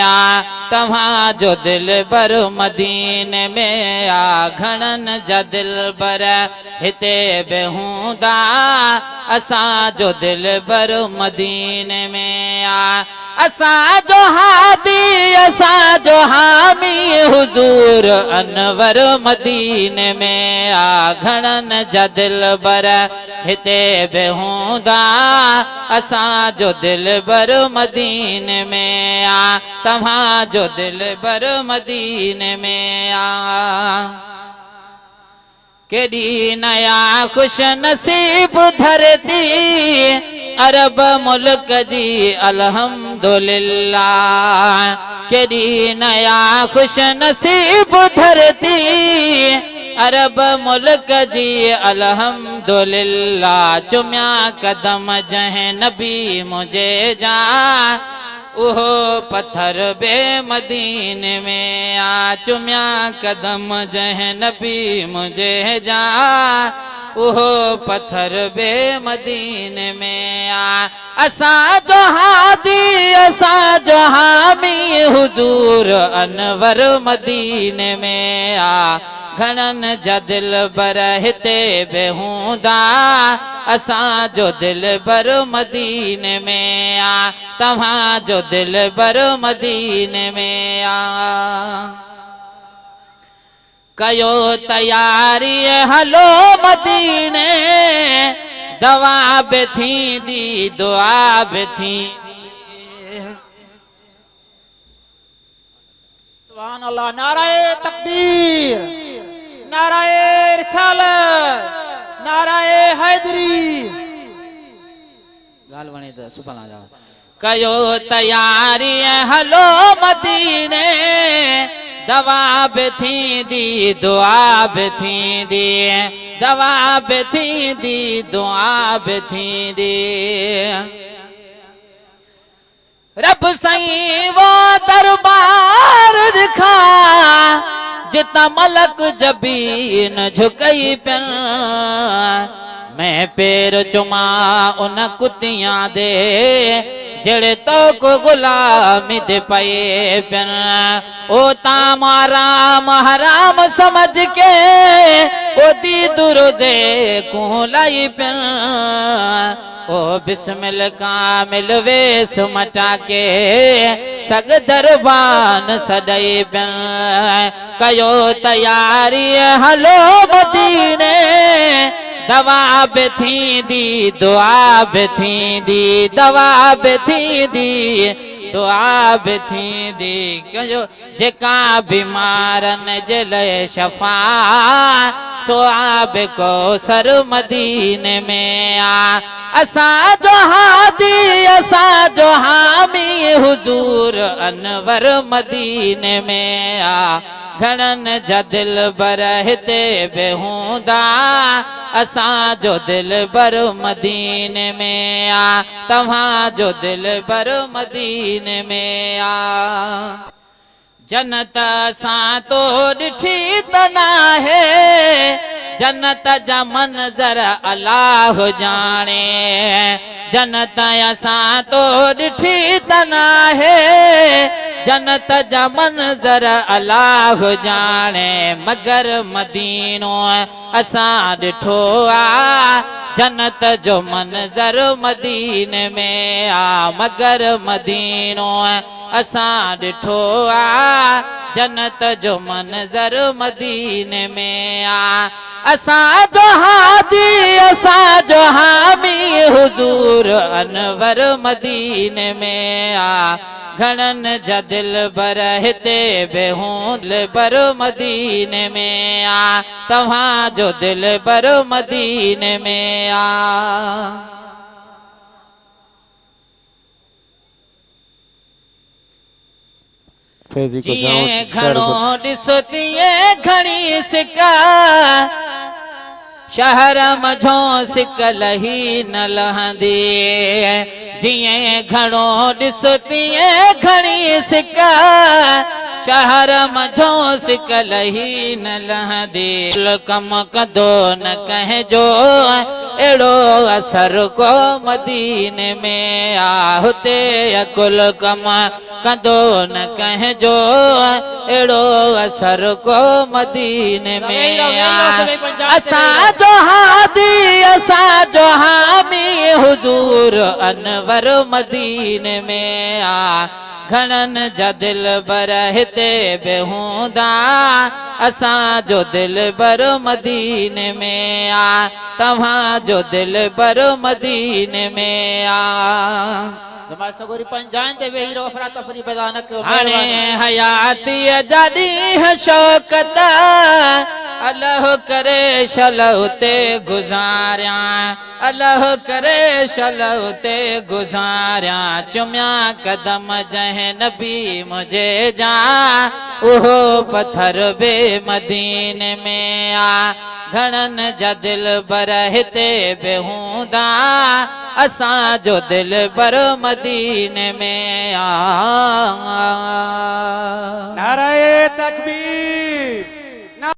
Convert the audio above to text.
आ तव्हां जो दिल बर मदीने में आ घणन जा दिल बर हिते बि हूंदा असां जो दिल बर मदीने में आ असां जो हादी असां जो हामी हुजूर अनवर मदीने में आ घणन जा दिल बर हिते बि हूंदा असां जो दिल बर मदीने में आ तव्हां जो दिल बर मदीने में आ केडी नया खुश नसीब धरती अरब मुल्क जी अल्हम्दुलिल्लाह केडी नया खुश नसीब धरती अरब मुल्क जी अल्हम्दुलिल्लाह चुम्या कदम जह नबी मुझे जा ओहो पत्थर बे मदीने में आ चुम्या कदम जह नबी मुझे जा ओहो पत्थर बे मदीने में आ असां जो हादी असां जो हामी हुजूर अनवर मदीने में आ घणन जा दिल बर हिते बि हूंदा असां जो दिल बर मदीने में आ तव्हां जो दिल बर मदीने में आ कयो तयारी हलो मदीने दवा बि थींदी दुआ बि थी सुभान अल्लाह नाराए तकबीर नाराए रिसालत नाराए हैदरी गाल वणे त सुभान अल्लाह कयो तयारी हलो मदीने दवा बि थींदी दुआ बि थींदी दवा बि थींदी दुआ बि थींदी रब साईं वो दरबार दिखा जिता मलक जबीन झुकई पिन मैं पैर चुमा उन कुतियां दे जड़े तो को गुलामी दे पाए पिन ओ ताम हराम हराम समझ के ओ दी दुरुदे को लाई पिन ओ बिस्मिल कामिल वेस मटा के सग दरबान सदाई पिन कयो तयारी हलो मदीने दवा बि थींदी दुआ बि थींदी दवा बि थींदी दुआ बि थींदी कयो जेका बीमारन जे लाइ शफ़ा सुआब को सर मदीने में आ असां जो हादी असां जो हामी हुजूर अनवर मदीने में आ घणन जा दिल बर हिते बि हूंदा असां जो दिल बर मदीने में आ तव्हां जो दिल बर मदीने में आ जन्नत असां तो ॾिठी त नाहे जन्नत जा मंज़र अल्लाह जाने जन्नत असां तो ॾिठी त नाहे जन्नत जा मंज़र अल्लाह जाने मगर मदीनो असां ॾिठो आ जन्नत जो मंज़र मदीने में आ मगर मदीनो असां ॾिठो आ जन्नत जो मंज़र मदीने में आ असां जो हादी असां जो हामी हुजूर अनवर मदीने में आ घणन जा दिल बर हिते बि हूंद बर मदीने में आ तव्हां जो दिल बर मदीने में आ जिए घणो ॾिसो तीअं घणी सिका शहर मझो सिक लही न लहंदी जिए घणो ॾिसो तीअं घणी सिका शहर मझो सिकलही न लहदे कम कदो न कहजो एड़ो असर को मदीने में आहुते कुल कम कदो न कहजो एड़ो असर को मदीने में असा जो हादी असा जो हामी हुजूर अनवर मदीने में घणन जा दिल बर हिते बेहूंदा असा जो दिल बर मदीने में तव्हां जो दिल बर मदीने में जमात सगोरी पंजान ते वेही रहो अफरा तफरी पैदा न कयो हाणे हयाती जाडी शौकत अल्लाह करे शलौते गुजारिया अल्लाह करे शलौते गुजारिया चुम्या कदम जह नबी मुझे जा उहो पत्थर बे मदीने में घणन जा दिल बर हिते बेहूंदा असा जो दिल बर मदीने में नाराए तकबीर